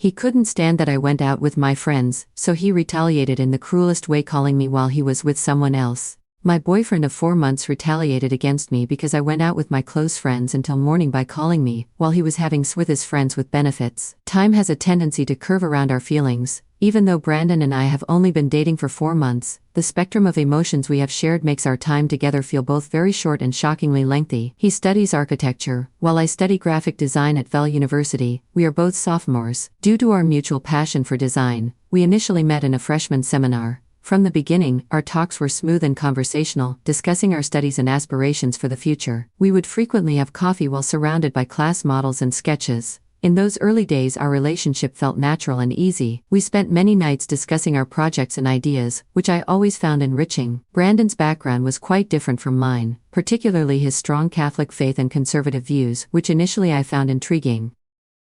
He couldn't stand that I went out with my friends, so he retaliated in the cruelest way, calling me while he was with someone else. My boyfriend of 4 months retaliated against me because I went out with my close friends until morning by calling me while he was having sex with his friends with benefits. Time has a tendency to curve around our feelings. Even though Brandon and I have only been dating for 4 months, the spectrum of emotions we have shared makes our time together feel both very short and shockingly lengthy. He studies architecture, while I study graphic design at Vel University. We are both sophomores. Due to our mutual passion for design, we initially met in a freshman seminar. From the beginning, our talks were smooth and conversational, discussing our studies and aspirations for the future. We would frequently have coffee while surrounded by class models and sketches. In those early days, our relationship felt natural and easy. We spent many nights discussing our projects and ideas, which I always found enriching. Brandon's background was quite different from mine, particularly his strong Catholic faith and conservative views, which initially I found intriguing.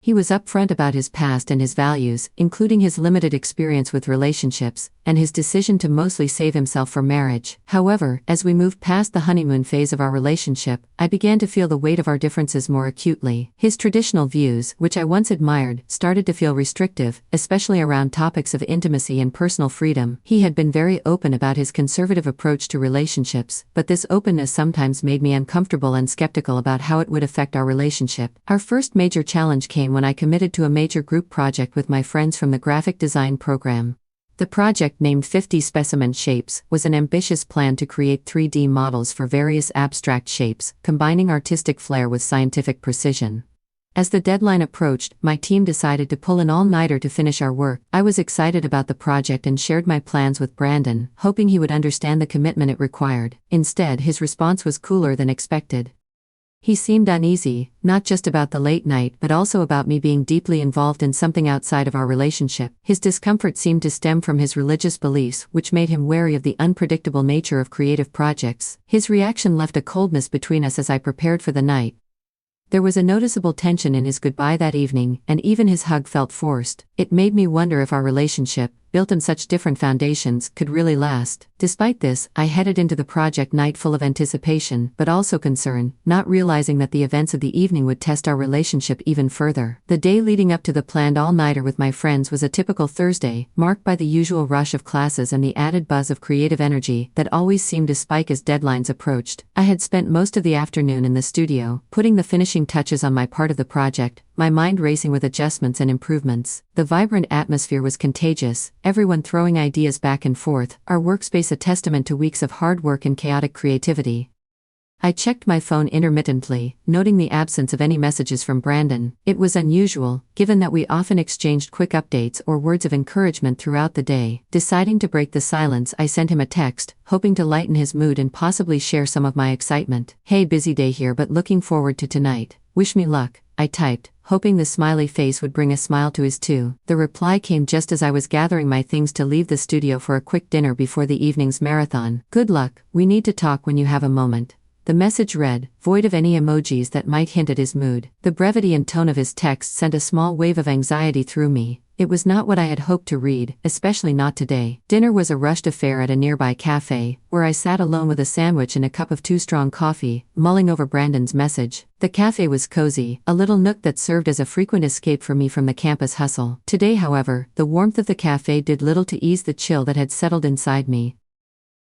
He was upfront about his past and his values, including his limited experience with relationships, and his decision to mostly save himself for marriage. However, as we moved past the honeymoon phase of our relationship, I began to feel the weight of our differences more acutely. His traditional views, which I once admired, started to feel restrictive, especially around topics of intimacy and personal freedom. He had been very open about his conservative approach to relationships, but this openness sometimes made me uncomfortable and skeptical about how it would affect our relationship. Our first major challenge came when I committed to a major group project with my friends from the graphic design program. The project, named 50 Specimen Shapes, was an ambitious plan to create 3D models for various abstract shapes, combining artistic flair with scientific precision. As the deadline approached, my team decided to pull an all-nighter to finish our work. I was excited about the project and shared my plans with Brandon, hoping he would understand the commitment it required. Instead, his response was cooler than expected. He seemed uneasy, not just about the late night but also about me being deeply involved in something outside of our relationship. His discomfort seemed to stem from his religious beliefs, which made him wary of the unpredictable nature of creative projects. His reaction left a coldness between us as I prepared for the night. There was a noticeable tension in his goodbye that evening, and even his hug felt forced. It made me wonder if our relationship, built on such different foundations, could really last. Despite this, I headed into the project night full of anticipation, but also concern, not realizing that the events of the evening would test our relationship even further. The day leading up to the planned all-nighter with my friends was a typical Thursday, marked by the usual rush of classes and the added buzz of creative energy that always seemed to spike as deadlines approached. I had spent most of the afternoon in the studio, putting the finishing touches on my part of the project, my mind racing with adjustments and improvements. The vibrant atmosphere was contagious, everyone throwing ideas back and forth, our workspace a testament to weeks of hard work and chaotic creativity. I checked my phone intermittently, noting the absence of any messages from Brandon. It was unusual, given that we often exchanged quick updates or words of encouragement throughout the day. Deciding to break the silence, I sent him a text, hoping to lighten his mood and possibly share some of my excitement. "Hey, busy day here but looking forward to tonight. Wish me luck," I typed, hoping the smiley face would bring a smile to his too. The reply came just as I was gathering my things to leave the studio for a quick dinner before the evening's marathon. "Good luck, we need to talk when you have a moment." The message read, void of any emojis that might hint at his mood. The brevity and tone of his text sent a small wave of anxiety through me. It was not what I had hoped to read, especially not today. Dinner was a rushed affair at a nearby cafe, where I sat alone with a sandwich and a cup of too-strong coffee, mulling over Brandon's message. The cafe was cozy, a little nook that served as a frequent escape for me from the campus hustle. Today, however, the warmth of the cafe did little to ease the chill that had settled inside me.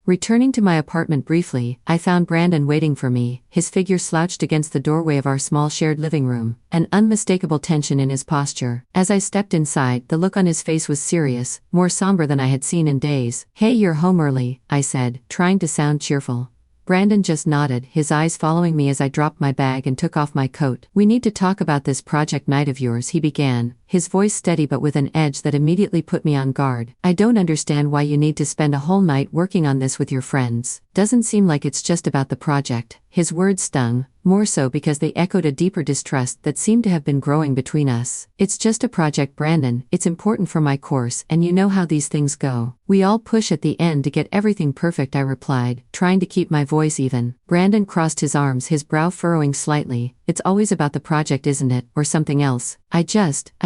Returning to my apartment briefly, I found Brandon waiting for me, his figure slouched against the doorway of our small shared living room, an unmistakable tension in his posture. As I stepped inside, the look on his face was serious, more somber than I had seen in days. "Hey, you're home early," I said, trying to sound cheerful. Brandon just nodded, his eyes following me as I dropped my bag and took off my coat. "We need to talk about this project night of yours," he began, his voice steady but with an edge that immediately put me on guard. "I don't understand why you need to spend a whole night working on this with your friends. Doesn't seem like it's just about the project." His words stung, more so because they echoed a deeper distrust that seemed to have been growing between us. "It's just a project, Brandon. It's important for my course, and you know how these things go. We all push at the end to get everything perfect," I replied, trying to keep my voice even. Brandon crossed his arms, his brow furrowing slightly. "It's always about the project, isn't it, or something else? I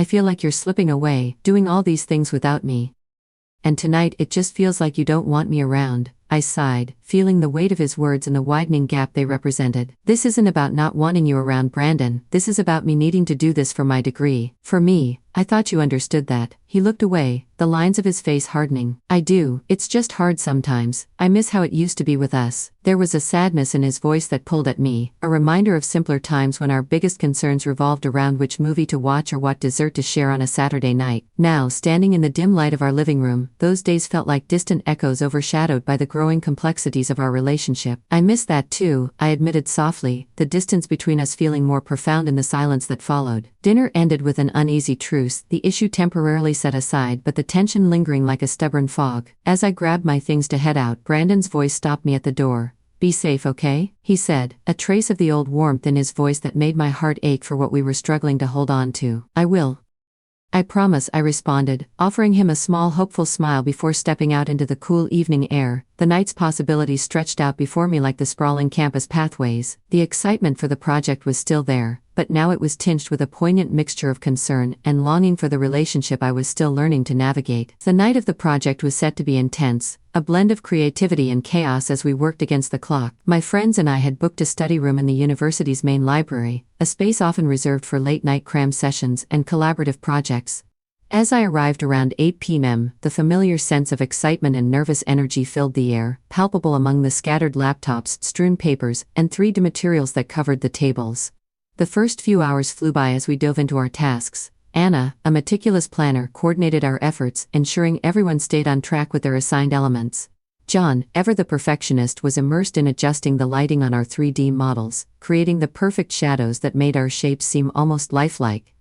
feel like you're slipping away, doing all these things without me. And tonight it just feels like you don't want me around." I sighed, feeling the weight of his words and the widening gap they represented. This isn't about not wanting you around, Brandon. This is about me needing to do this for my degree. For me. I thought you understood that. He looked away, the lines of his face hardening. I do, it's just hard sometimes. I miss how it used to be with us. There was a sadness in his voice that pulled at me, a reminder of simpler times when our biggest concerns revolved around which movie to watch or what dessert to share on a Saturday night. Now, standing in the dim light of our living room, those days felt like distant echoes overshadowed by the growing complexities of our relationship. I miss that too, I admitted softly, the distance between us feeling more profound in the silence that followed. Dinner ended with an uneasy truce, the issue temporarily set aside but the tension lingering like a stubborn fog. As I grabbed my things to head out, Brandon's voice stopped me at the door. "Be safe, okay?" he said, a trace of the old warmth in his voice that made my heart ache for what we were struggling to hold on to. "I will. I promise," I responded, offering him a small hopeful smile before stepping out into the cool evening air. The night's possibilities stretched out before me like the sprawling campus pathways. The excitement for the project was still there, but now it was tinged with a poignant mixture of concern and longing for the relationship I was still learning to navigate. The night of the project was set to be intense, a blend of creativity and chaos as we worked against the clock. My friends and I had booked a study room in the university's main library, a space often reserved for late-night cram sessions and collaborative projects. As I arrived around 8 p.m., the familiar sense of excitement and nervous energy filled the air, palpable among the scattered laptops, strewn papers, and 3D materials that covered the tables. The first few hours flew by as we dove into our tasks. Anna, a meticulous planner, coordinated our efforts, ensuring everyone stayed on track with their assigned elements. John, ever the perfectionist, was immersed in adjusting the lighting on our 3D models, creating the perfect shadows that made our shapes seem almost lifelike.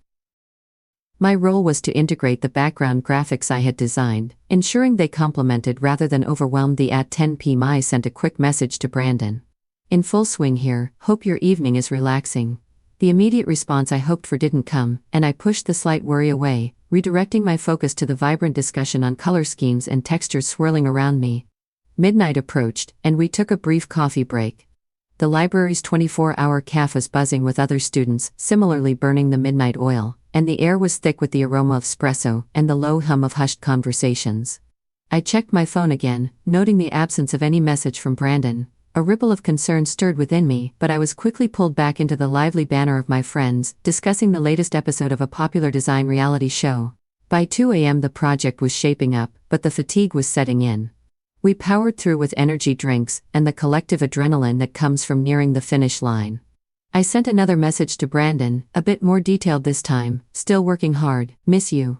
My role was to integrate the background graphics I had designed, ensuring they complemented rather than overwhelmed. At 10 p.m. I sent a quick message to Brandon. "In full swing here, hope your evening is relaxing." The immediate response I hoped for didn't come, and I pushed the slight worry away, redirecting my focus to the vibrant discussion on color schemes and textures swirling around me. Midnight approached, and we took a brief coffee break. The library's 24-hour cafe was buzzing with other students, similarly burning the midnight oil, and the air was thick with the aroma of espresso and the low hum of hushed conversations. I checked my phone again, noting the absence of any message from Brandon. A ripple of concern stirred within me, but I was quickly pulled back into the lively banter of my friends, discussing the latest episode of a popular design reality show. By 2 a.m. the project was shaping up, but the fatigue was setting in. We powered through with energy drinks and the collective adrenaline that comes from nearing the finish line. I sent another message to Brandon, a bit more detailed this time. "Still working hard, miss you."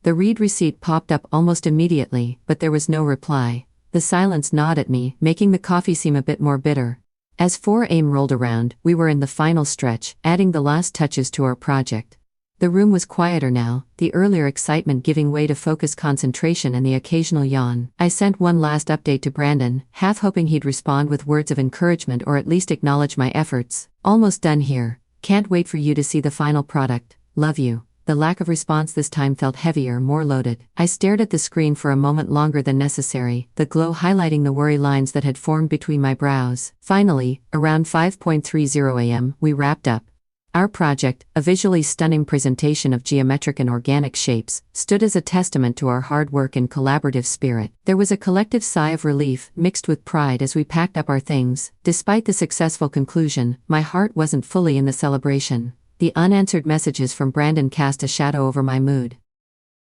The read receipt popped up almost immediately, but there was no reply. The silence gnawed at me, making the coffee seem a bit more bitter. As 4 a.m. rolled around, we were in the final stretch, adding the last touches to our project. The room was quieter now, the earlier excitement giving way to focused concentration and the occasional yawn. I sent one last update to Brandon, half hoping he'd respond with words of encouragement or at least acknowledge my efforts. "Almost done here. Can't wait for you to see the final product. Love you." The lack of response this time felt heavier, more loaded. I stared at the screen for a moment longer than necessary, the glow highlighting the worry lines that had formed between my brows. Finally, around 5:30 a.m., we wrapped up. Our project, a visually stunning presentation of geometric and organic shapes, stood as a testament to our hard work and collaborative spirit. There was a collective sigh of relief, mixed with pride as we packed up our things. Despite the successful conclusion, my heart wasn't fully in the celebration. The unanswered messages from Brandon cast a shadow over my mood.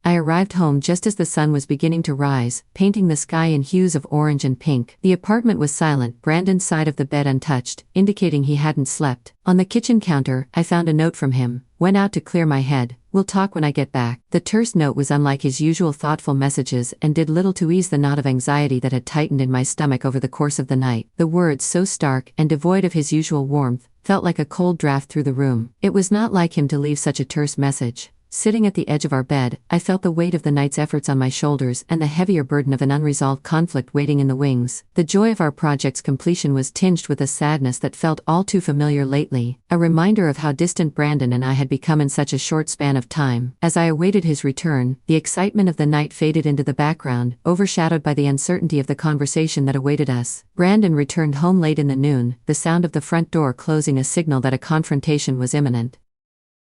I arrived home just as the sun was beginning to rise, painting the sky in hues of orange and pink. The apartment was silent, Brandon's side of the bed untouched, indicating he hadn't slept. On the kitchen counter, I found a note from him. "Went out to clear my head. We'll talk when I get back." The terse note was unlike his usual thoughtful messages and did little to ease the knot of anxiety that had tightened in my stomach over the course of the night. The words, so stark and devoid of his usual warmth, felt like a cold draft through the room. It was not like him to leave such a terse message. Sitting at the edge of our bed, I felt the weight of the night's efforts on my shoulders and the heavier burden of an unresolved conflict waiting in the wings. The joy of our project's completion was tinged with a sadness that felt all too familiar lately, a reminder of how distant Brandon and I had become in such a short span of time. As I awaited his return, the excitement of the night faded into the background, overshadowed by the uncertainty of the conversation that awaited us. Brandon returned home late in the noon, the sound of the front door closing a signal that a confrontation was imminent.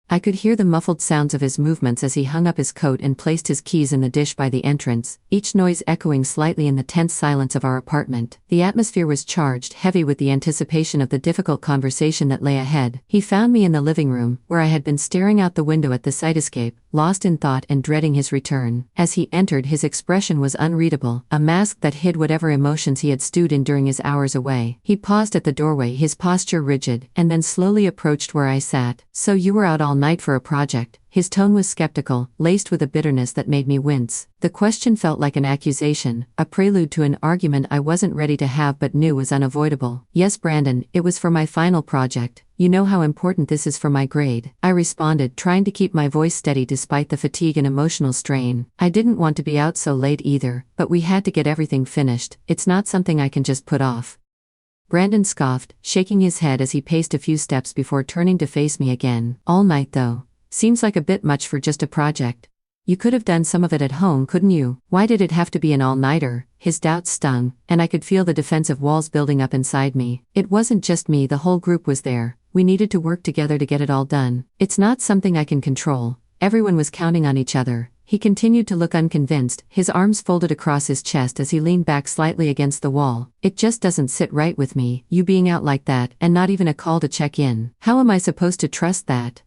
I could hear the muffled sounds of his movements as he hung up his coat and placed his keys in the dish by the entrance, each noise echoing slightly in the tense silence of our apartment. The atmosphere was charged, heavy with the anticipation of the difficult conversation that lay ahead. He found me in the living room, where I had been staring out the window at the sight escape, lost in thought and dreading his return. As he entered, his expression was unreadable, a mask that hid whatever emotions he had stewed in during his hours away. He paused at the doorway, his posture rigid, and then slowly approached where I sat. "So you were out all night for a project?" His tone was skeptical, laced with a bitterness that made me wince. The question felt like an accusation, a prelude to an argument I wasn't ready to have but knew was unavoidable. "Yes, Brandon, it was for my final project. You know how important this is for my grade," I responded, trying to keep my voice steady despite the fatigue and emotional strain. I didn't want to be out so late either, but we had to get everything finished. "It's not something I can just put off." Brandon scoffed, shaking his head as he paced a few steps before turning to face me again. "All night though. Seems like a bit much for just a project. You could have done some of it at home, couldn't you? Why did it have to be an all-nighter?" His doubts stung, and I could feel the defensive walls building up inside me. It wasn't just me, the whole group was there. We needed to work together to get it all done. "It's not something I can control. Everyone was counting on each other." He continued to look unconvinced, his arms folded across his chest as he leaned back slightly against the wall. "It just doesn't sit right with me, you being out like that, and not even a call to check in. How am I supposed to trust that?"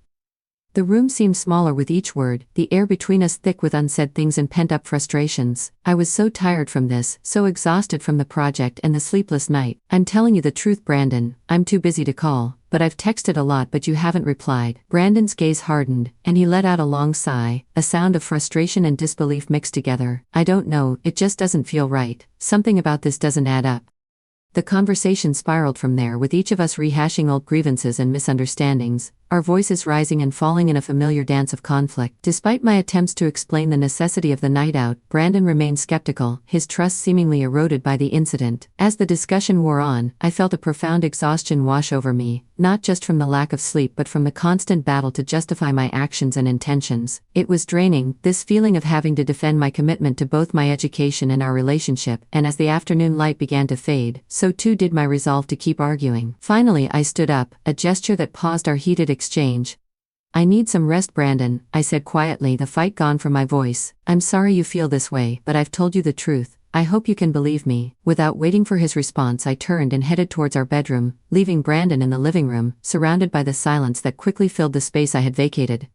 The room seemed smaller with each word, the air between us thick with unsaid things and pent-up frustrations. I was so tired from this, so exhausted from the project and the sleepless night. "I'm telling you the truth, Brandon. I'm too busy to call, but I've texted a lot but you haven't replied." Brandon's gaze hardened, and he let out a long sigh, a sound of frustration and disbelief mixed together. "I don't know, it just doesn't feel right. Something about this doesn't add up." The conversation spiraled from there, with each of us rehashing old grievances and misunderstandings, our voices rising and falling in a familiar dance of conflict. Despite my attempts to explain the necessity of the night out, Brandon remained skeptical, his trust seemingly eroded by the incident. As the discussion wore on, I felt a profound exhaustion wash over me, not just from the lack of sleep but from the constant battle to justify my actions and intentions. It was draining, this feeling of having to defend my commitment to both my education and our relationship, and as the afternoon light began to fade, so too did my resolve to keep arguing. Finally I stood up, a gesture that paused our heated exchange. "I need some rest, Brandon," I said quietly, the fight gone from my voice. "I'm sorry you feel this way, but I've told you the truth. I hope you can believe me." Without waiting for his response, I turned and headed towards our bedroom, leaving Brandon in the living room, surrounded by the silence that quickly filled the space I had vacated.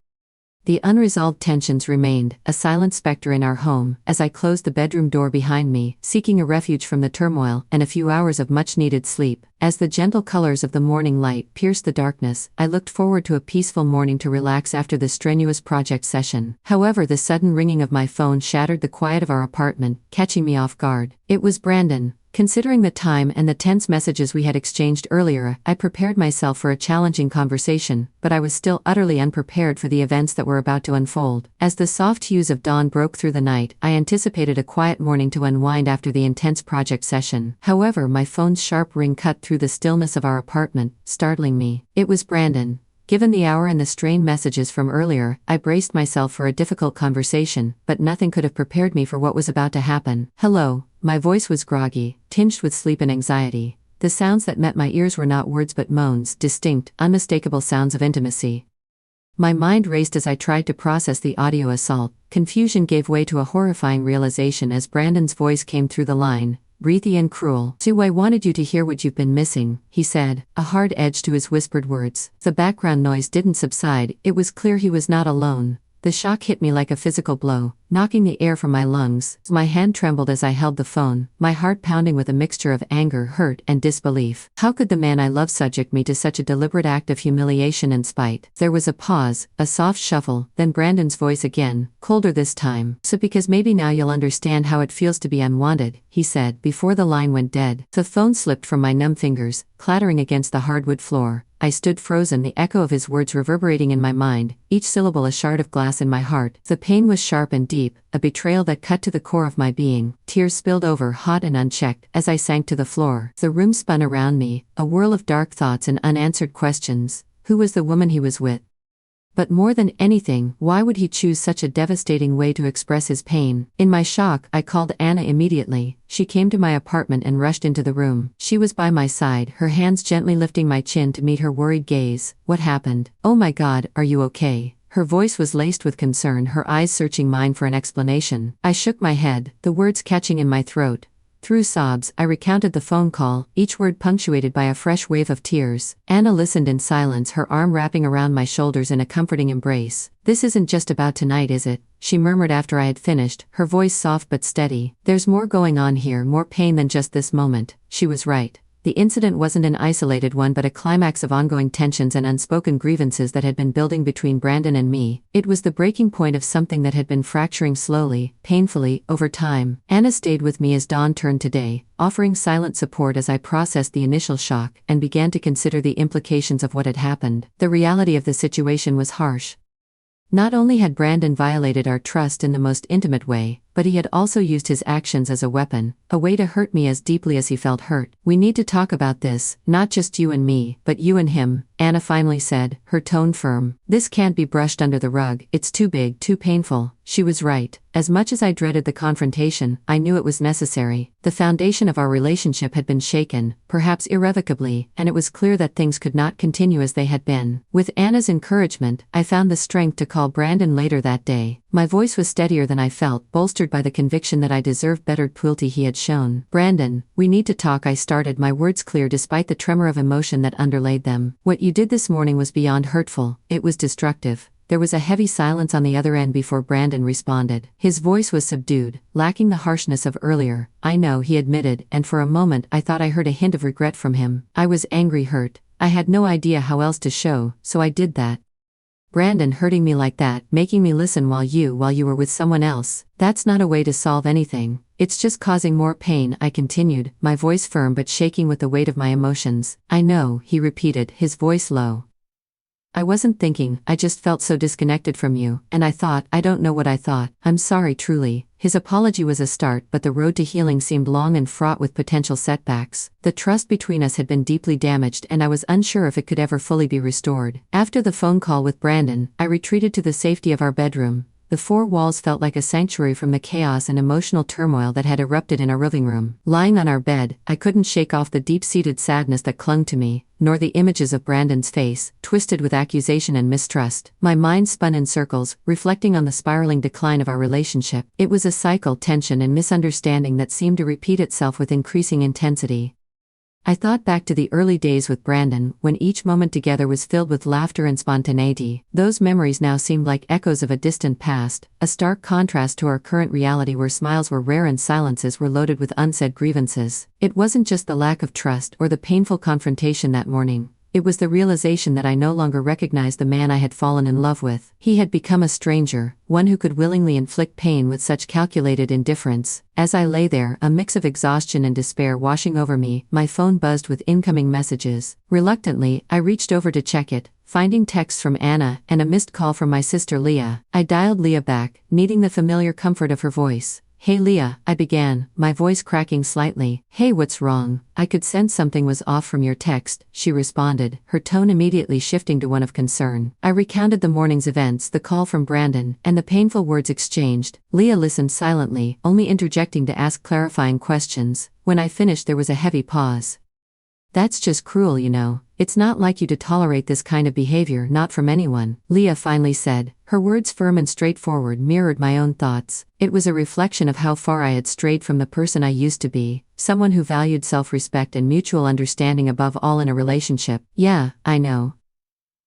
The unresolved tensions remained, a silent specter in our home, as I closed the bedroom door behind me, seeking a refuge from the turmoil and a few hours of much-needed sleep. As the gentle colors of the morning light pierced the darkness, I looked forward to a peaceful morning to relax after the strenuous project session. However, the sudden ringing of my phone shattered the quiet of our apartment, catching me off guard. It was Brandon. Considering the time and the tense messages we had exchanged earlier, I prepared myself for a challenging conversation, but I was still utterly unprepared for the events that were about to unfold. As the soft hues of dawn broke through the night, I anticipated a quiet morning to unwind after the intense project session. However, my phone's sharp ring cut through the stillness of our apartment, startling me. It was Brandon. Given the hour and the strained messages from earlier, I braced myself for a difficult conversation, but nothing could have prepared me for what was about to happen. "Hello." My voice was groggy, tinged with sleep and anxiety. The sounds that met my ears were not words but moans, distinct, unmistakable sounds of intimacy. My mind raced as I tried to process the audio assault. Confusion gave way to a horrifying realization as Brandon's voice came through the line. "Breathy and cruel. Sue, I wanted you to hear what you've been missing," he said, a hard edge to his whispered words. The background noise didn't subside, it was clear he was not alone. The shock hit me like a physical blow, knocking the air from my lungs. My hand trembled as I held the phone, my heart pounding with a mixture of anger, hurt, and disbelief. How could the man I loved subject me to such a deliberate act of humiliation and spite? There was a pause, a soft shuffle, then Brandon's voice again, colder this time. "So because maybe now you'll understand how it feels to be unwanted," he said, before the line went dead. The phone slipped from my numb fingers, clattering against the hardwood floor. I stood frozen, the echo of his words reverberating in my mind, each syllable a shard of glass in my heart. The pain was sharp and deep, a betrayal that cut to the core of my being. Tears spilled over, hot and unchecked, as I sank to the floor. The room spun around me, a whirl of dark thoughts and unanswered questions. Who was the woman he was with? But more than anything, why would he choose such a devastating way to express his pain? In my shock, I called Anna immediately. She came to my apartment and rushed into the room. She was by my side, her hands gently lifting my chin to meet her worried gaze. What happened? Oh my God, are you okay? Her voice was laced with concern, her eyes searching mine for an explanation. I shook my head, the words catching in my throat. Through sobs, I recounted the phone call, each word punctuated by a fresh wave of tears. Anna listened in silence, her arm wrapping around my shoulders in a comforting embrace. This isn't just about tonight, is it? She murmured after I had finished, her voice soft but steady. There's more going on here, more pain than just this moment. She was right. The incident wasn't an isolated one but a climax of ongoing tensions and unspoken grievances that had been building between Brandon and me. It was the breaking point of something that had been fracturing slowly, painfully, over time. Anna stayed with me as dawn turned to day, offering silent support as I processed the initial shock and began to consider the implications of what had happened. The reality of the situation was harsh. Not only had Brandon violated our trust in the most intimate way, but he had also used his actions as a weapon, a way to hurt me as deeply as he felt hurt. We need to talk about this, not just you and me, but you and him, Anna finally said, her tone firm. This can't be brushed under the rug, it's too big, too painful. She was right. As much as I dreaded the confrontation, I knew it was necessary. The foundation of our relationship had been shaken, perhaps irrevocably, and it was clear that things could not continue as they had been. With Anna's encouragement, I found the strength to call Brandon later that day. My voice was steadier than I felt, bolstered by the conviction that I deserved better cruelty he had shown. Brandon, we need to talk, I started, my words clear despite the tremor of emotion that underlaid them. What you did this morning was beyond hurtful, it was destructive. There was a heavy silence on the other end before Brandon responded. His voice was subdued, lacking the harshness of earlier. I know, he admitted, and for a moment I thought I heard a hint of regret from him. I was angry, hurt. I had no idea how else to show, so I did that. Brandon, hurting me like that, making me listen while you were with someone else. That's not a way to solve anything. It's just causing more pain, I continued, my voice firm but shaking with the weight of my emotions. I know, he repeated, his voice low. I wasn't thinking, I just felt so disconnected from you, and I don't know what I thought. I'm sorry, truly. His apology was a start, but the road to healing seemed long and fraught with potential setbacks. The trust between us had been deeply damaged and I was unsure if it could ever fully be restored. After the phone call with Brandon, I retreated to the safety of our bedroom. The four walls felt like a sanctuary from the chaos and emotional turmoil that had erupted in our living room. Lying on our bed, I couldn't shake off the deep-seated sadness that clung to me, nor the images of Brandon's face, twisted with accusation and mistrust. My mind spun in circles, reflecting on the spiraling decline of our relationship. It was a cycle, tension and misunderstanding that seemed to repeat itself with increasing intensity. I thought back to the early days with Brandon, when each moment together was filled with laughter and spontaneity. Those memories now seemed like echoes of a distant past, a stark contrast to our current reality where smiles were rare and silences were loaded with unsaid grievances. It wasn't just the lack of trust or the painful confrontation that morning. It was the realization that I no longer recognized the man I had fallen in love with. He had become a stranger, one who could willingly inflict pain with such calculated indifference. As I lay there, a mix of exhaustion and despair washing over me, my phone buzzed with incoming messages. Reluctantly, I reached over to check it, finding texts from Anna and a missed call from my sister Leah. I dialed Leah back, needing the familiar comfort of her voice. Hey Leah, I began, my voice cracking slightly. Hey, what's wrong? I could sense something was off from your text, she responded, her tone immediately shifting to one of concern. I recounted the morning's events, the call from Brandon, and the painful words exchanged. Leah listened silently, only interjecting to ask clarifying questions. When I finished, there was a heavy pause. That's just cruel, you know. It's not like you to tolerate this kind of behavior, not from anyone, Leah finally said. Her words, firm and straightforward, mirrored my own thoughts. It was a reflection of how far I had strayed from the person I used to be, someone who valued self-respect and mutual understanding above all in a relationship. Yeah, I know.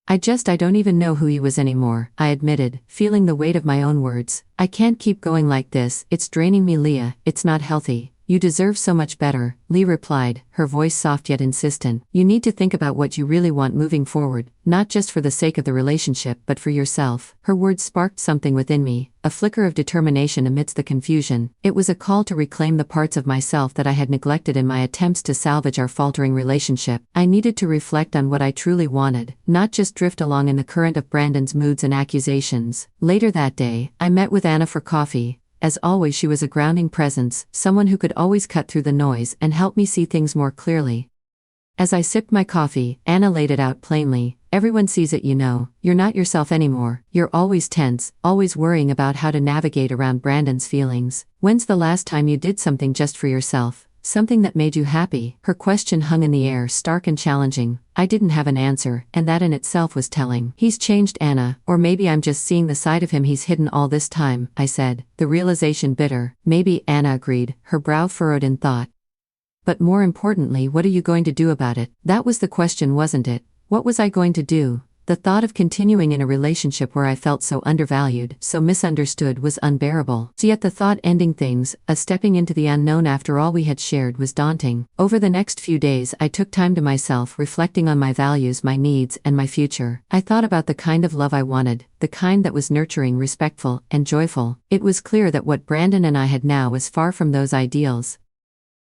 I don't even know who he was anymore, I admitted, feeling the weight of my own words. I can't keep going like this, it's draining me, Leah, it's not healthy. You deserve so much better, Lee replied, her voice soft yet insistent. You need to think about what you really want moving forward, not just for the sake of the relationship but for yourself. Her words sparked something within me, a flicker of determination amidst the confusion. It was a call to reclaim the parts of myself that I had neglected in my attempts to salvage our faltering relationship. I needed to reflect on what I truly wanted, not just drift along in the current of Brandon's moods and accusations. Later that day, I met with Anna for coffee. As always, she was a grounding presence, someone who could always cut through the noise and help me see things more clearly. As I sipped my coffee, Anna laid it out plainly. Everyone sees it, you know. You're not yourself anymore. You're always tense, always worrying about how to navigate around Brandon's feelings. When's the last time you did something just for yourself? Something that made you happy? Her question hung in the air, stark and challenging. I didn't have an answer, and that in itself was telling. He's changed, Anna, or maybe I'm just seeing the side of him he's hidden all this time, I said, the realization bitter. Maybe, Anna agreed, her brow furrowed in thought. But more importantly, what are you going to do about it? That was the question, wasn't it? What was I going to do? The thought of continuing in a relationship where I felt so undervalued, so misunderstood, was unbearable. So yet the thought ending things, stepping into the unknown after all we had shared, was daunting. Over the next few days, I took time to myself, reflecting on my values, my needs, and my future. I thought about the kind of love I wanted, the kind that was nurturing, respectful, and joyful. It was clear that what Brandon and I had now was far from those ideals.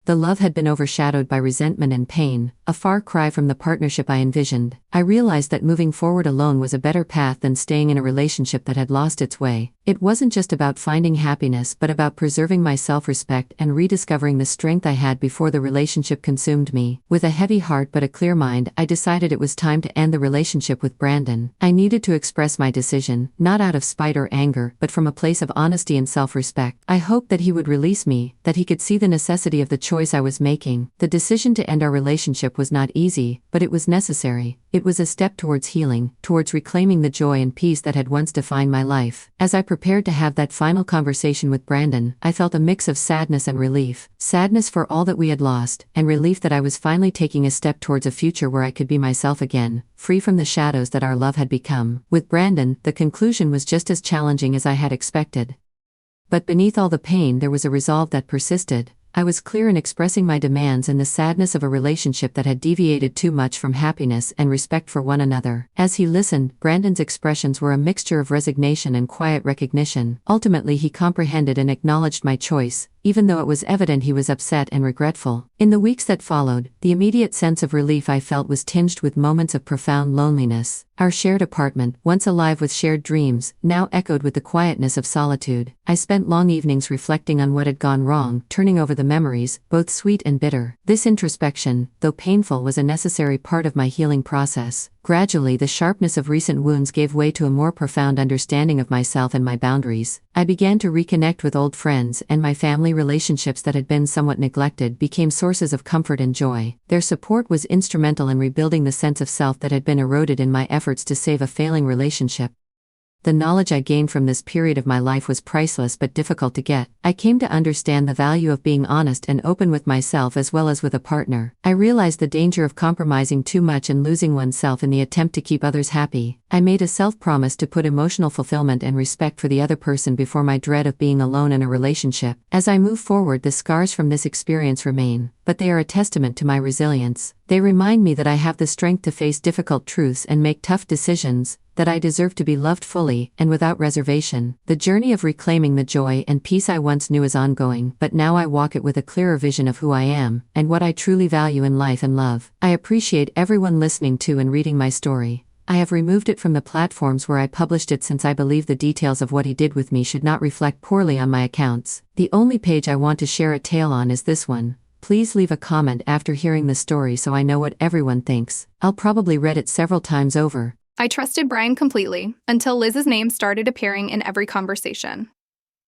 The love had been overshadowed by resentment and pain, a far cry from the partnership I envisioned. I realized that moving forward alone was a better path than staying in a relationship that had lost its way. It wasn't just about finding happiness, but about preserving my self-respect and rediscovering the strength I had before the relationship consumed me. With a heavy heart but a clear mind, I decided it was time to end the relationship with Brandon. I needed to express my decision, not out of spite or anger, but from a place of honesty and self-respect. I hoped that he would release me, that he could see the necessity of the choice I was making. The decision to end our relationship was not easy, but it was necessary. It was a step towards healing, towards reclaiming the joy and peace that had once defined my life. As I prepared to have that final conversation with Brandon, I felt a mix of sadness and relief. Sadness for all that we had lost, and relief that I was finally taking a step towards a future where I could be myself again, free from the shadows that our love had become. With Brandon, the conclusion was just as challenging as I had expected. But beneath all the pain, there was a resolve that persisted. I was clear in expressing my demands and the sadness of a relationship that had deviated too much from happiness and respect for one another. As he listened, Brandon's expressions were a mixture of resignation and quiet recognition. Ultimately, he comprehended and acknowledged my choice, even though it was evident he was upset and regretful. In the weeks that followed, the immediate sense of relief I felt was tinged with moments of profound loneliness. Our shared apartment, once alive with shared dreams, now echoed with the quietness of solitude. I spent long evenings reflecting on what had gone wrong, turning over the memories, both sweet and bitter. This introspection, though painful, was a necessary part of my healing process. Gradually, the sharpness of recent wounds gave way to a more profound understanding of myself and my boundaries. I began to reconnect with old friends, and my family relationships that had been somewhat neglected became sources of comfort and joy. Their support was instrumental in rebuilding the sense of self that had been eroded in my efforts to save a failing relationship. The knowledge I gained from this period of my life was priceless but difficult to get. I came to understand the value of being honest and open with myself as well as with a partner. I realized the danger of compromising too much and losing oneself in the attempt to keep others happy. I made a self-promise to put emotional fulfillment and respect for the other person before my dread of being alone in a relationship. As I move forward, the scars from this experience remain, but they are a testament to my resilience. They remind me that I have the strength to face difficult truths and make tough decisions, that I deserve to be loved fully and without reservation. The journey of reclaiming the joy and peace I once knew is ongoing, but now I walk it with a clearer vision of who I am and what I truly value in life and love. I appreciate everyone listening to and reading my story. I have removed it from the platforms where I published it since I believe the details of what he did with me should not reflect poorly on my accounts. The only page I want to share a tale on is this one. Please leave a comment after hearing the story so I know what everyone thinks. I'll probably read it several times over. I trusted Brian completely, until Liz's name started appearing in every conversation.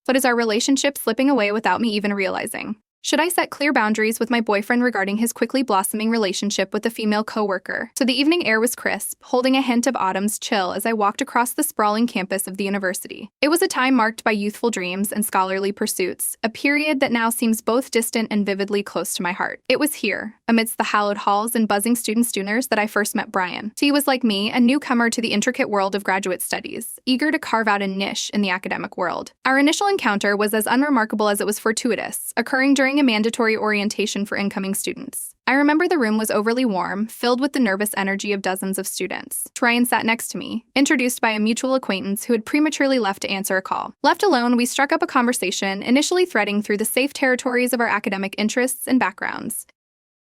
But is our relationship slipping away without me even realizing? Should I set clear boundaries with my boyfriend regarding his quickly blossoming relationship with a female coworker? So the evening air was crisp, holding a hint of autumn's chill as I walked across the sprawling campus of the university. It was a time marked by youthful dreams and scholarly pursuits, a period that now seems both distant and vividly close to my heart. It was here, amidst the hallowed halls and buzzing student-stooners, that I first met Brian. He was, like me, a newcomer to the intricate world of graduate studies, eager to carve out a niche in the academic world. Our initial encounter was as unremarkable as it was fortuitous, occurring during a mandatory orientation for incoming students. I remember the room was overly warm, filled with the nervous energy of dozens of students. Ryan sat next to me, introduced by a mutual acquaintance who had prematurely left to answer a call. Left alone, we struck up a conversation, initially threading through the safe territories of our academic interests and backgrounds.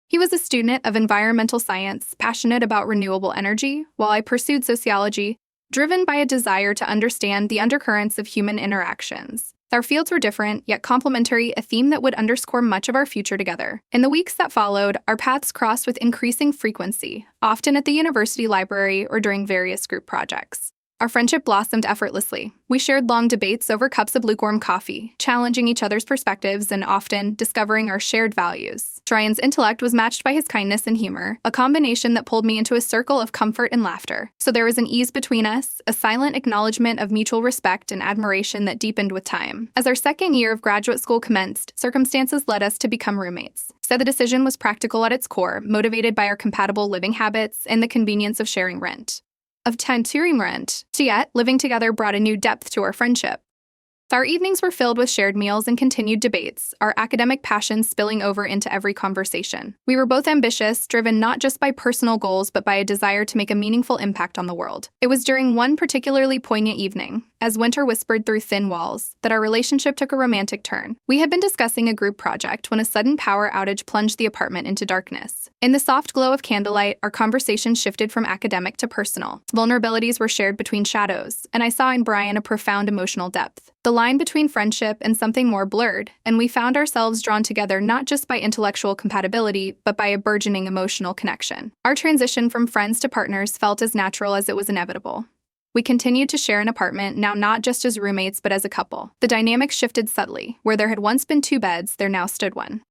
He was a student of environmental science, passionate about renewable energy, while I pursued sociology, driven by a desire to understand the undercurrents of human interactions. Our fields were different, yet complementary, a theme that would underscore much of our future together. In the weeks that followed, our paths crossed with increasing frequency, often at the university library or during various group projects. Our friendship blossomed effortlessly. We shared long debates over cups of lukewarm coffee, challenging each other's perspectives and often discovering our shared values. Brian's intellect was matched by his kindness and humor, a combination that pulled me into a circle of comfort and laughter. So there was an ease between us, a silent acknowledgement of mutual respect and admiration that deepened with time. As our second year of graduate school commenced, circumstances led us to become roommates. So the decision was practical at its core, motivated by our compatible living habits and the convenience of sharing rent. Yet, living together brought a new depth to our friendship. Our evenings were filled with shared meals and continued debates, our academic passions spilling over into every conversation. We were both ambitious, driven not just by personal goals but by a desire to make a meaningful impact on the world. It was during one particularly poignant evening, as winter whispered through thin walls, that our relationship took a romantic turn. We had been discussing a group project when a sudden power outage plunged the apartment into darkness. In the soft glow of candlelight, our conversation shifted from academic to personal. Vulnerabilities were shared between shadows, and I saw in Brian a profound emotional depth. The line between friendship and something more blurred, and we found ourselves drawn together not just by intellectual compatibility, but by a burgeoning emotional connection. Our transition from friends to partners felt as natural as it was inevitable. We continued to share an apartment, now not just as roommates but as a couple. The dynamic shifted subtly. Where there had once been two beds, there now stood one.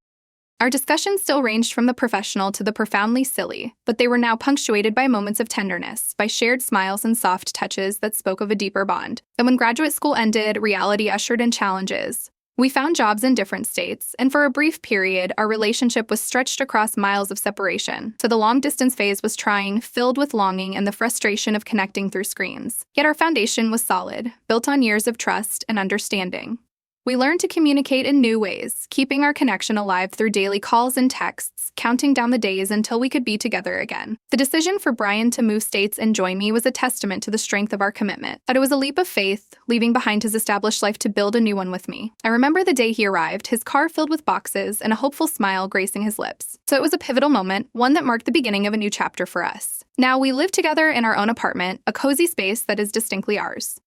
Our discussions still ranged from the professional to the profoundly silly, but they were now punctuated by moments of tenderness, by shared smiles and soft touches that spoke of a deeper bond. And when graduate school ended, reality ushered in challenges. We found jobs in different states, and for a brief period, our relationship was stretched across miles of separation. So the long-distance phase was trying, filled with longing and the frustration of connecting through screens. Yet our foundation was solid, built on years of trust and understanding. We learned to communicate in new ways, keeping our connection alive through daily calls and texts, counting down the days until we could be together again. The decision for Brian to move states and join me was a testament to the strength of our commitment. But it was a leap of faith, leaving behind his established life to build a new one with me. I remember the day he arrived, his car filled with boxes and a hopeful smile gracing his lips. So it was a pivotal moment, one that marked the beginning of a new chapter for us. Now we live together in our own apartment, a cozy space that is distinctly ours.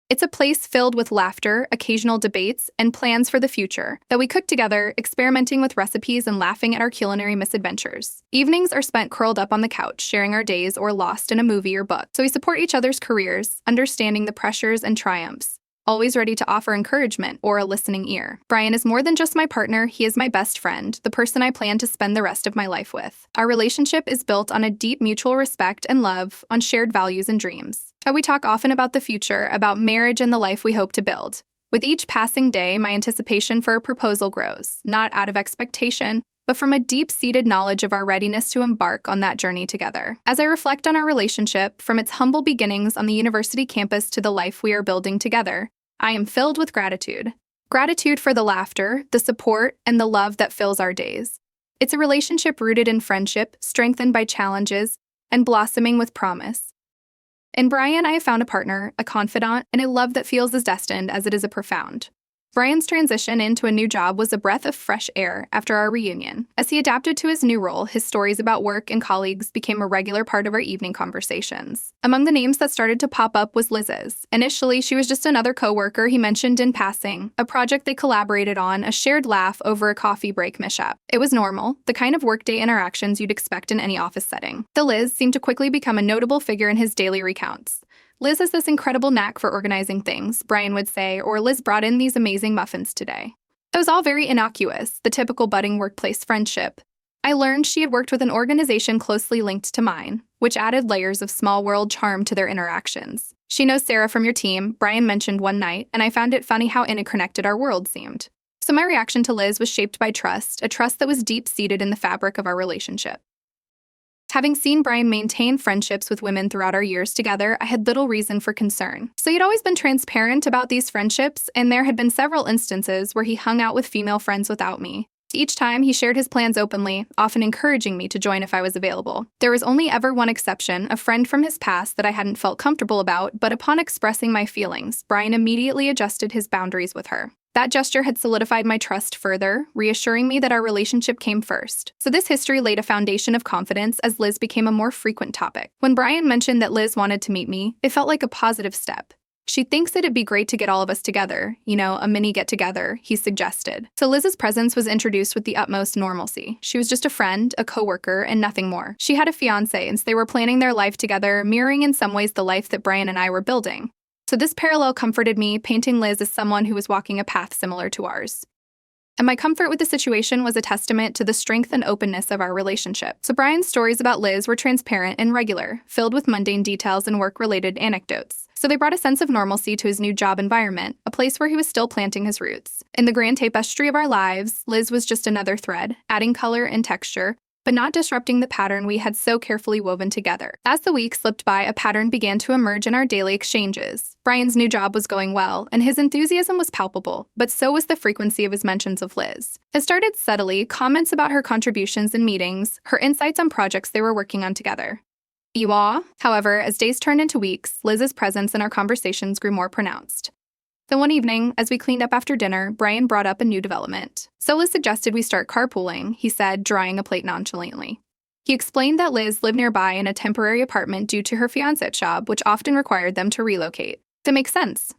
It's a place filled with laughter, occasional debates, and plans for the future that we cook together, experimenting with recipes and laughing at our culinary misadventures. Evenings are spent curled up on the couch, sharing our days or lost in a movie or book. So we support each other's careers, understanding the pressures and triumphs, always ready to offer encouragement or a listening ear. Brian is more than just my partner, he is my best friend, the person I plan to spend the rest of my life with. Our relationship is built on a deep mutual respect and love, on shared values and dreams. We talk often about the future, about marriage and the life we hope to build. With each passing day, my anticipation for a proposal grows, not out of expectation, but from a deep-seated knowledge of our readiness to embark on that journey together. As I reflect on our relationship, from its humble beginnings on the university campus to the life we are building together, I am filled with gratitude. Gratitude for the laughter, the support, and the love that fills our days. It's a relationship rooted in friendship, strengthened by challenges, and blossoming with promise. In Brian, I have found a partner, a confidant, and a love that feels as destined as it is profound. Brian's transition into a new job was a breath of fresh air after our reunion. As he adapted to his new role, his stories about work and colleagues became a regular part of our evening conversations. Among the names that started to pop up was Liz's. Initially, she was just another coworker he mentioned in passing, a project they collaborated on, a shared laugh over a coffee break mishap. It was normal, the kind of workday interactions you'd expect in any office setting. The Liz seemed to quickly become a notable figure in his daily recounts. Liz has this incredible knack for organizing things, Brian would say, or Liz brought in these amazing muffins today. It was all very innocuous, the typical budding workplace friendship. I learned she had worked with an organization closely linked to mine, which added layers of small world charm to their interactions. She knows Sarah from your team, Brian mentioned one night, and I found it funny how interconnected our world seemed. So my reaction to Liz was shaped by trust, a trust that was deep-seated in the fabric of our relationship. Having seen Brian maintain friendships with women throughout our years together, I had little reason for concern. So he'd always been transparent about these friendships, and there had been several instances where he hung out with female friends without me. Each time, he shared his plans openly, often encouraging me to join if I was available. There was only ever one exception, a friend from his past that I hadn't felt comfortable about, but upon expressing my feelings, Brian immediately adjusted his boundaries with her. That gesture had solidified my trust further, reassuring me that our relationship came first. So this history laid a foundation of confidence as Liz became a more frequent topic. When Brian mentioned that Liz wanted to meet me, it felt like a positive step. She thinks it'd be great to get all of us together, a mini get-together, he suggested. So Liz's presence was introduced with the utmost normalcy. She was just a friend, a coworker, and nothing more. She had a fiancé, and they were planning their life together, mirroring in some ways the life that Brian and I were building. So this parallel comforted me, painting Liz as someone who was walking a path similar to ours. And my comfort with the situation was a testament to the strength and openness of our relationship. So Brian's stories about Liz were transparent and regular, filled with mundane details and work-related anecdotes. So they brought a sense of normalcy to his new job environment, a place where he was still planting his roots. In the grand tapestry of our lives, Liz was just another thread, adding color and texture, but not disrupting the pattern we had so carefully woven together. As the weeks slipped by, a pattern began to emerge in our daily exchanges. Brian's new job was going well, and his enthusiasm was palpable, but so was the frequency of his mentions of Liz. It started subtly, comments about her contributions in meetings, her insights on projects they were working on together. However, as days turned into weeks, Liz's presence in our conversations grew more pronounced. Then one evening, as we cleaned up after dinner, Brian brought up a new development. So Liz suggested we start carpooling, he said, drying a plate nonchalantly. He explained that Liz lived nearby in a temporary apartment due to her fiancé's job, which often required them to relocate. That makes sense,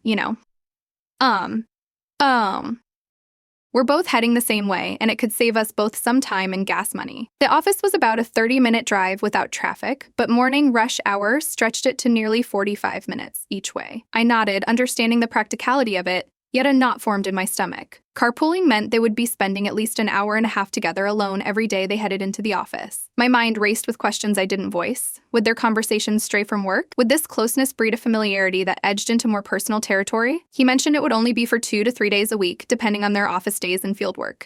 We're both heading the same way, and it could save us both some time and gas money. The office was about a 30-minute drive without traffic, but morning rush hour stretched it to nearly 45 minutes each way. I nodded, understanding the practicality of it, yet a knot formed in my stomach. Carpooling meant they would be spending at least an hour and a half together alone every day they headed into the office. My mind raced with questions I didn't voice. Would their conversations stray from work? Would this closeness breed a familiarity that edged into more personal territory? He mentioned it would only be for 2 to 3 days a week, depending on their office days and fieldwork.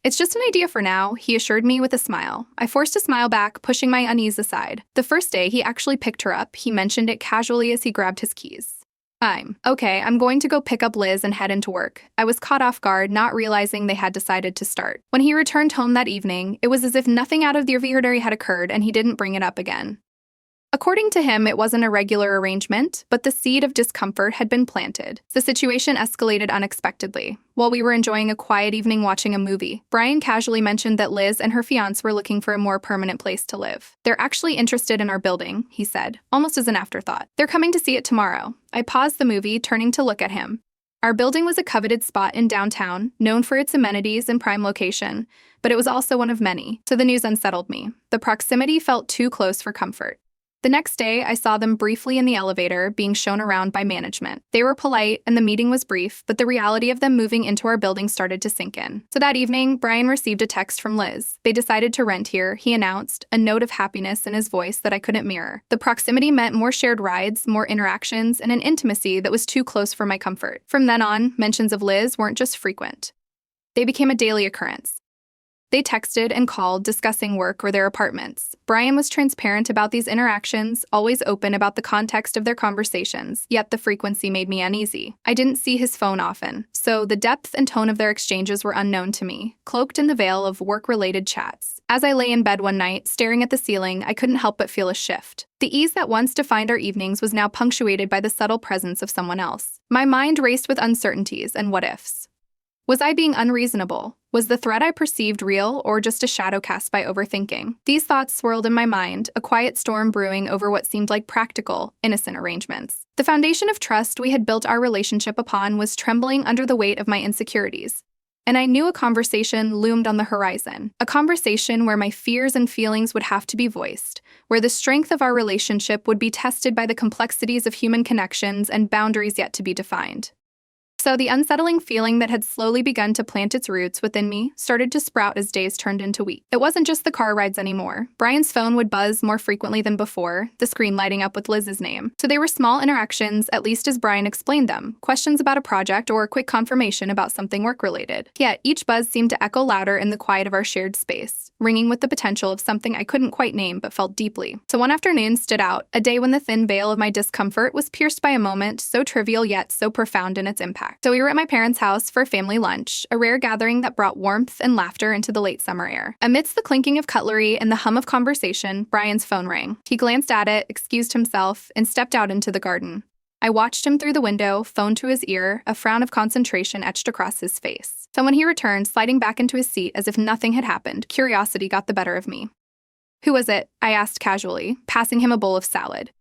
It's just an idea for now, he assured me with a smile. I forced a smile back, pushing my unease aside. The first day, he actually picked her up. He mentioned it casually as he grabbed his keys. I'm going to go pick up Liz and head into work. I was caught off guard, not realizing they had decided to start. When he returned home that evening, it was as if nothing out of the ordinary had occurred, and he didn't bring it up again. According to him, it wasn't a regular arrangement, but the seed of discomfort had been planted. The situation escalated unexpectedly. While we were enjoying a quiet evening watching a movie, Brian casually mentioned that Liz and her fiancé were looking for a more permanent place to live. They're actually interested in our building, he said, almost as an afterthought. They're coming to see it tomorrow. I paused the movie, turning to look at him. Our building was a coveted spot in downtown, known for its amenities and prime location, but it was also one of many, so the news unsettled me. The proximity felt too close for comfort. The next day, I saw them briefly in the elevator, being shown around by management. They were polite, and the meeting was brief, but the reality of them moving into our building started to sink in. So that evening, Brian received a text from Liz. They decided to rent here, he announced, a note of happiness in his voice that I couldn't mirror. The proximity meant more shared rides, more interactions, and an intimacy that was too close for my comfort. From then on, mentions of Liz weren't just frequent. They became a daily occurrence. They texted and called, discussing work or their apartments. Brian was transparent about these interactions, always open about the context of their conversations, yet the frequency made me uneasy. I didn't see his phone often, so the depth and tone of their exchanges were unknown to me, cloaked in the veil of work-related chats. As I lay in bed one night, staring at the ceiling, I couldn't help but feel a shift. The ease that once defined our evenings was now punctuated by the subtle presence of someone else. My mind raced with uncertainties and what-ifs. Was I being unreasonable? Was the threat I perceived real, or just a shadow cast by overthinking? These thoughts swirled in my mind, a quiet storm brewing over what seemed like practical, innocent arrangements. The foundation of trust we had built our relationship upon was trembling under the weight of my insecurities. And I knew a conversation loomed on the horizon, a conversation where my fears and feelings would have to be voiced, where the strength of our relationship would be tested by the complexities of human connections and boundaries yet to be defined. So the unsettling feeling that had slowly begun to plant its roots within me started to sprout as days turned into weeks. It wasn't just the car rides anymore. Brian's phone would buzz more frequently than before, the screen lighting up with Liz's name. So they were small interactions, at least as Brian explained them, questions about a project or a quick confirmation about something work-related. Yet each buzz seemed to echo louder in the quiet of our shared space, ringing with the potential of something I couldn't quite name but felt deeply. So one afternoon stood out, a day when the thin veil of my discomfort was pierced by a moment so trivial yet so profound in its impact. So we were at my parents' house for a family lunch, a rare gathering that brought warmth and laughter into the late summer air. Amidst the clinking of cutlery and the hum of conversation, Brian's phone rang. He glanced at it, excused himself, and stepped out into the garden. I watched him through the window, phone to his ear, a frown of concentration etched across his face. So when he returned, sliding back into his seat as if nothing had happened, curiosity got the better of me. "Who was it?" I asked casually, passing him a bowl of salad.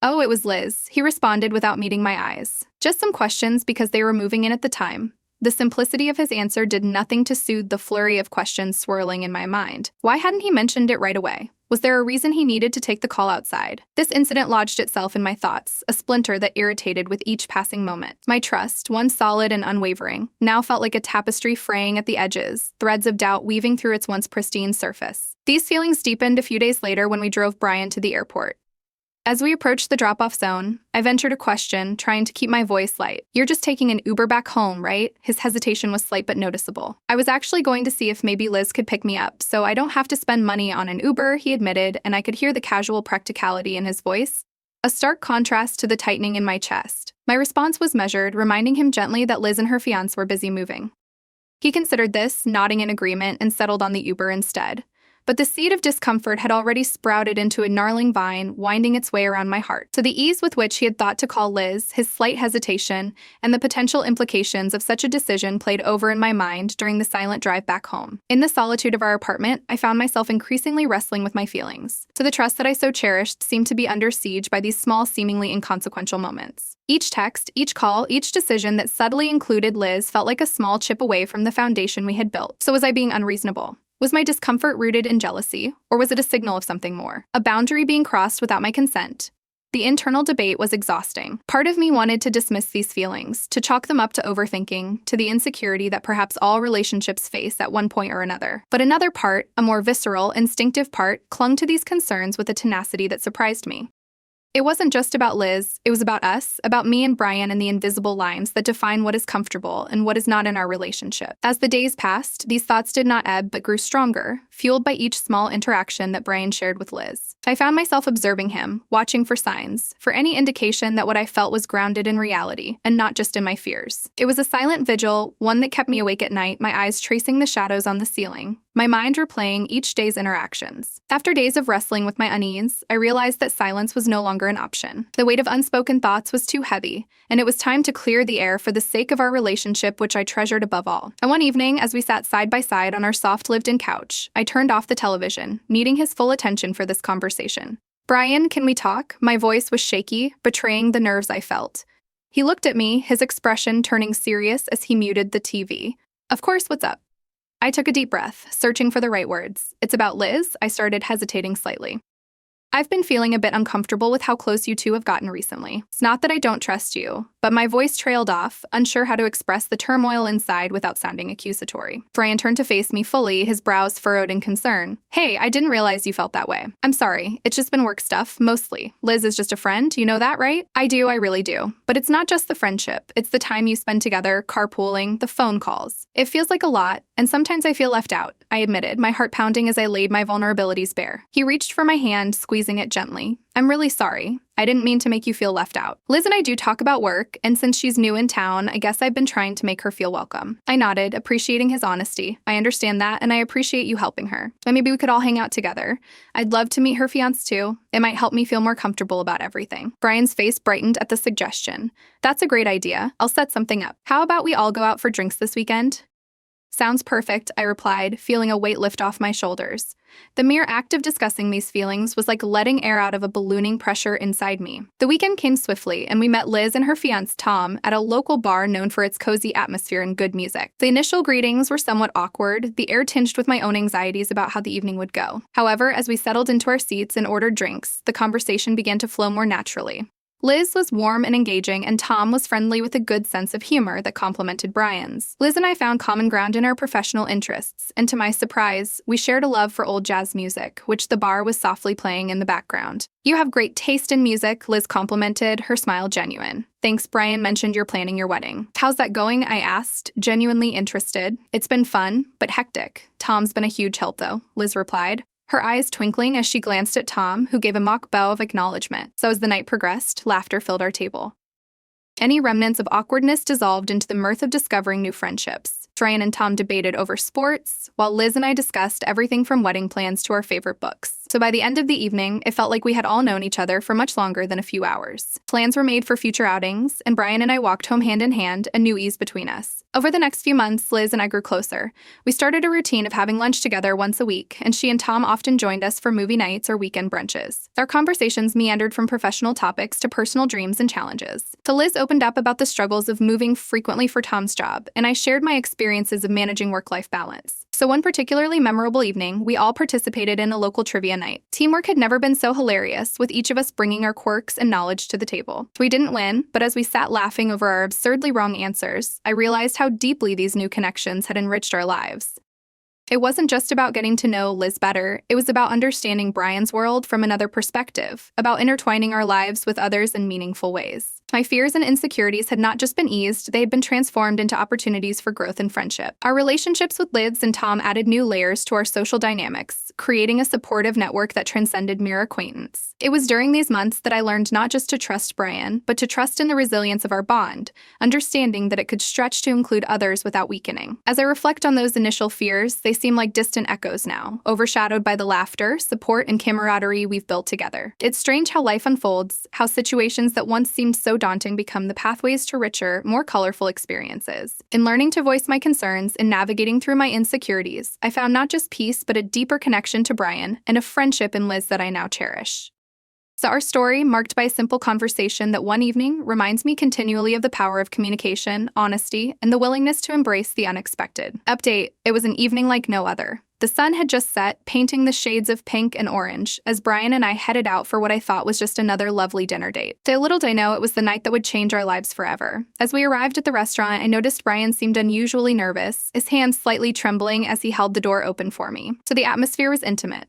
Oh, it was Liz, he responded without meeting my eyes. Just some questions because they were moving in at the time. The simplicity of his answer did nothing to soothe the flurry of questions swirling in my mind. Why hadn't he mentioned it right away? Was there a reason he needed to take the call outside? This incident lodged itself in my thoughts, a splinter that irritated with each passing moment. My trust, once solid and unwavering, now felt like a tapestry fraying at the edges, threads of doubt weaving through its once pristine surface. These feelings deepened a few days later when we drove Brian to the airport. As we approached the drop-off zone, I ventured a question, trying to keep my voice light. "You're just taking an Uber back home, right?" His hesitation was slight but noticeable. "I was actually going to see if maybe Liz could pick me up, so I don't have to spend money on an Uber," he admitted, and I could hear the casual practicality in his voice, a stark contrast to the tightening in my chest. My response was measured, reminding him gently that Liz and her fiancé were busy moving. He considered this, nodding in agreement, and settled on the Uber instead. But the seed of discomfort had already sprouted into a gnarling vine, winding its way around my heart. To the ease with which he had thought to call Liz, his slight hesitation, and the potential implications of such a decision played over in my mind during the silent drive back home. In the solitude of our apartment, I found myself increasingly wrestling with my feelings. So the trust that I so cherished seemed to be under siege by these small, seemingly inconsequential moments. Each text, each call, each decision that subtly included Liz felt like a small chip away from the foundation we had built. So was I being unreasonable? Was my discomfort rooted in jealousy, or was it a signal of something more? A boundary being crossed without my consent? The internal debate was exhausting. Part of me wanted to dismiss these feelings, to chalk them up to overthinking, to the insecurity that perhaps all relationships face at one point or another. But another part, a more visceral, instinctive part, clung to these concerns with a tenacity that surprised me. It wasn't just about Liz, it was about us, about me and Brian and the invisible lines that define what is comfortable and what is not in our relationship. As the days passed, these thoughts did not ebb but grew stronger, fueled by each small interaction that Brian shared with Liz. I found myself observing him, watching for signs, for any indication that what I felt was grounded in reality, and not just in my fears. It was a silent vigil, one that kept me awake at night, my eyes tracing the shadows on the ceiling, my mind replaying each day's interactions. After days of wrestling with my unease, I realized that silence was no longer an option. The weight of unspoken thoughts was too heavy, and it was time to clear the air for the sake of our relationship, which I treasured above all. And one evening, as we sat side by side on our soft lived-in couch, I turned off the television, needing his full attention for this conversation. "Brian, can we talk?" My voice was shaky, betraying the nerves I felt. He looked at me, his expression turning serious as he muted the TV. "Of course, what's up?" I took a deep breath, searching for the right words. "It's about Liz," I started, hesitating slightly. "I've been feeling a bit uncomfortable with how close you two have gotten recently. It's not that I don't trust you," but my voice trailed off, unsure how to express the turmoil inside without sounding accusatory. Brian turned to face me fully, his brows furrowed in concern. "Hey, I didn't realize you felt that way. I'm sorry, it's just been work stuff, mostly. Liz is just a friend, you know that, right?" "I do, I really do. But it's not just the friendship, it's the time you spend together, carpooling, the phone calls. It feels like a lot, and sometimes I feel left out," I admitted, my heart pounding as I laid my vulnerabilities bare. He reached for my hand, squeezing it gently. "I'm really sorry. I didn't mean to make you feel left out. Liz and I do talk about work, and since she's new in town, I guess I've been trying to make her feel welcome." I nodded, appreciating his honesty. "I understand that, and I appreciate you helping her. But maybe we could all hang out together. I'd love to meet her fiancé too. It might help me feel more comfortable about everything." Brian's face brightened at the suggestion. "That's a great idea. I'll set something up. How about we all go out for drinks this weekend?" "Sounds perfect," I replied, feeling a weight lift off my shoulders. The mere act of discussing these feelings was like letting air out of a ballooning pressure inside me. The weekend came swiftly, and we met Liz and her fiancé, Tom, at a local bar known for its cozy atmosphere and good music. The initial greetings were somewhat awkward, the air tinged with my own anxieties about how the evening would go. However, as we settled into our seats and ordered drinks, the conversation began to flow more naturally. Liz was warm and engaging, and Tom was friendly with a good sense of humor that complemented Brian's. Liz and I found common ground in our professional interests, and to my surprise, we shared a love for old jazz music, which the bar was softly playing in the background. "You have great taste in music," Liz complimented, her smile genuine. "Thanks, Brian mentioned you're planning your wedding." "How's that going?" I asked, genuinely interested. "It's been fun, but hectic. Tom's been a huge help, though," Liz replied, her eyes twinkling as she glanced at Tom, who gave a mock bow of acknowledgement. So as the night progressed, laughter filled our table. Any remnants of awkwardness dissolved into the mirth of discovering new friendships. Brian and Tom debated over sports, while Liz and I discussed everything from wedding plans to our favorite books. So by the end of the evening, it felt like we had all known each other for much longer than a few hours. Plans were made for future outings, and Brian and I walked home hand in hand, a new ease between us. Over the next few months, Liz and I grew closer. We started a routine of having lunch together once a week, and she and Tom often joined us for movie nights or weekend brunches. Our conversations meandered from professional topics to personal dreams and challenges. So Liz opened up about the struggles of moving frequently for Tom's job, and I shared my experiences of managing work-life balance. So one particularly memorable evening, we all participated in a local trivia night. Teamwork had never been so hilarious, with each of us bringing our quirks and knowledge to the table. We didn't win, but as we sat laughing over our absurdly wrong answers, I realized how deeply these new connections had enriched our lives. It wasn't just about getting to know Liz better, it was about understanding Brian's world from another perspective, about intertwining our lives with others in meaningful ways. My fears and insecurities had not just been eased, they had been transformed into opportunities for growth and friendship. Our relationships with Liz and Tom added new layers to our social dynamics, creating a supportive network that transcended mere acquaintance. It was during these months that I learned not just to trust Brian, but to trust in the resilience of our bond, understanding that it could stretch to include others without weakening. As I reflect on those initial fears, they seem like distant echoes now, overshadowed by the laughter, support, and camaraderie we've built together. It's strange how life unfolds, how situations that once seemed so daunting become the pathways to richer, more colorful experiences. In learning to voice my concerns and navigating through my insecurities, I found not just peace, but a deeper connection to Brian and a friendship in Liz that I now cherish. So our story, marked by a simple conversation that one evening, reminds me continually of the power of communication, honesty, and the willingness to embrace the unexpected. Update: it was an evening like no other. The sun had just set, painting the shades of pink and orange, as Brian and I headed out for what I thought was just another lovely dinner date. Little did I know it was the night that would change our lives forever. As we arrived at the restaurant, I noticed Brian seemed unusually nervous, his hands slightly trembling as he held the door open for me. So the atmosphere was intimate.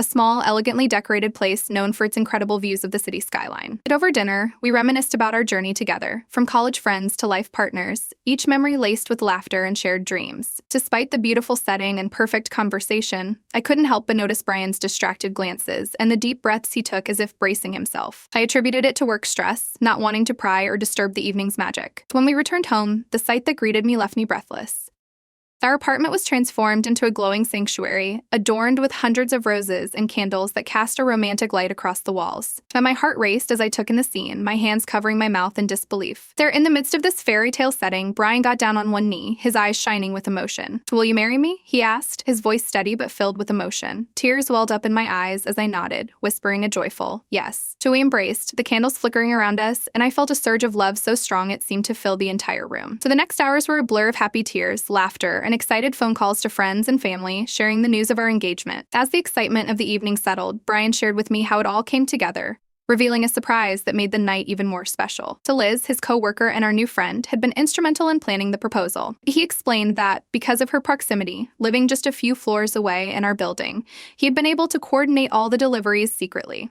A small, elegantly decorated place known for its incredible views of the city skyline. Over dinner, we reminisced about our journey together, from college friends to life partners, each memory laced with laughter and shared dreams. Despite the beautiful setting and perfect conversation, I couldn't help but notice Brian's distracted glances and the deep breaths he took as if bracing himself. I attributed it to work stress, not wanting to pry or disturb the evening's magic. When we returned home, the sight that greeted me left me breathless. Our apartment was transformed into a glowing sanctuary, adorned with hundreds of roses and candles that cast a romantic light across the walls. And my heart raced as I took in the scene, my hands covering my mouth in disbelief. There, in the midst of this fairy tale setting, Brian got down on one knee, his eyes shining with emotion. "Will you marry me?" he asked, his voice steady but filled with emotion. Tears welled up in my eyes as I nodded, whispering a joyful yes. So we embraced, the candles flickering around us, and I felt a surge of love so strong it seemed to fill the entire room. So the next hours were a blur of happy tears, laughter, and excited phone calls to friends and family, sharing the news of our engagement. As the excitement of the evening settled, Brian shared with me how it all came together, revealing a surprise that made the night even more special. So Liz, his co-worker and our new friend, had been instrumental in planning the proposal. He explained that, because of her proximity, living just a few floors away in our building, he had been able to coordinate all the deliveries secretly.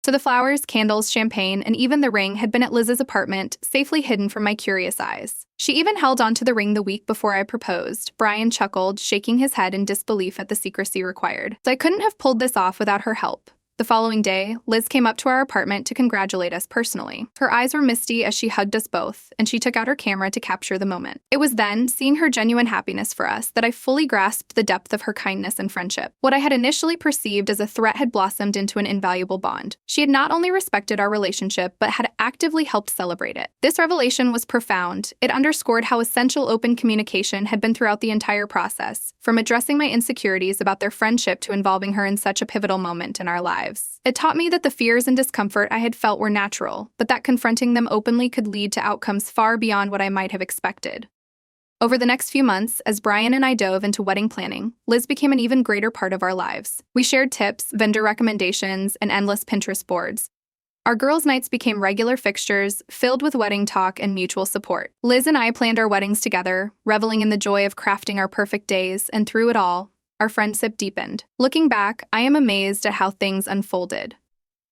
So the flowers, candles, champagne, and even the ring had been at Liz's apartment, safely hidden from my curious eyes. She even held onto the ring the week before I proposed. Brian chuckled, shaking his head in disbelief at the secrecy required. So I couldn't have pulled this off without her help. The following day, Liz came up to our apartment to congratulate us personally. Her eyes were misty as she hugged us both, and she took out her camera to capture the moment. It was then, seeing her genuine happiness for us, that I fully grasped the depth of her kindness and friendship. What I had initially perceived as a threat had blossomed into an invaluable bond. She had not only respected our relationship, but had actively helped celebrate it. This revelation was profound. It underscored how essential open communication had been throughout the entire process, from addressing my insecurities about their friendship to involving her in such a pivotal moment in our lives. It taught me that the fears and discomfort I had felt were natural, but that confronting them openly could lead to outcomes far beyond what I might have expected. Over the next few months, as Brian and I dove into wedding planning, Liz became an even greater part of our lives. We shared tips, vendor recommendations, and endless Pinterest boards. Our girls' nights became regular fixtures, filled with wedding talk and mutual support. Liz and I planned our weddings together, reveling in the joy of crafting our perfect days, and through it all, our friendship deepened. Looking back, I am amazed at how things unfolded.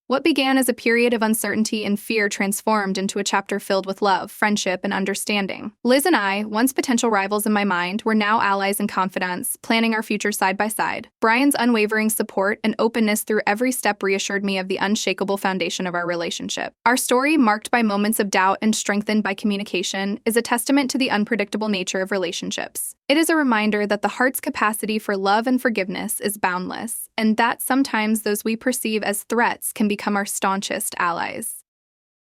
What began as a period of uncertainty and fear transformed into a chapter filled with love, friendship, and understanding. Liz and I, once potential rivals in my mind, were now allies and confidants, planning our future side by side. Brian's unwavering support and openness through every step reassured me of the unshakable foundation of our relationship. Our story, marked by moments of doubt and strengthened by communication, is a testament to the unpredictable nature of relationships. It is a reminder that the heart's capacity for love and forgiveness is boundless, and that sometimes those we perceive as threats can become our staunchest allies.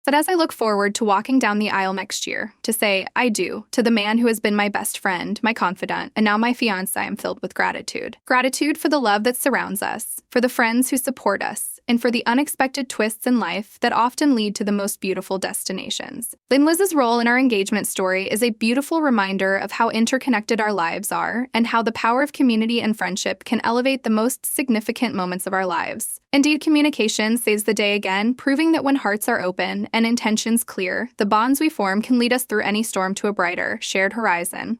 But as I look forward to walking down the aisle next year, to say I do to the man who has been my best friend, my confidant, and now my fiancé, I'm filled with gratitude. Gratitude for the love that surrounds us, for the friends who support us, and for the unexpected twists in life that often lead to the most beautiful destinations. Liz's role in our engagement story is a beautiful reminder of how interconnected our lives are and how the power of community and friendship can elevate the most significant moments of our lives. Indeed, communication saves the day again, proving that when hearts are open and intentions clear, the bonds we form can lead us through any storm to a brighter, shared horizon.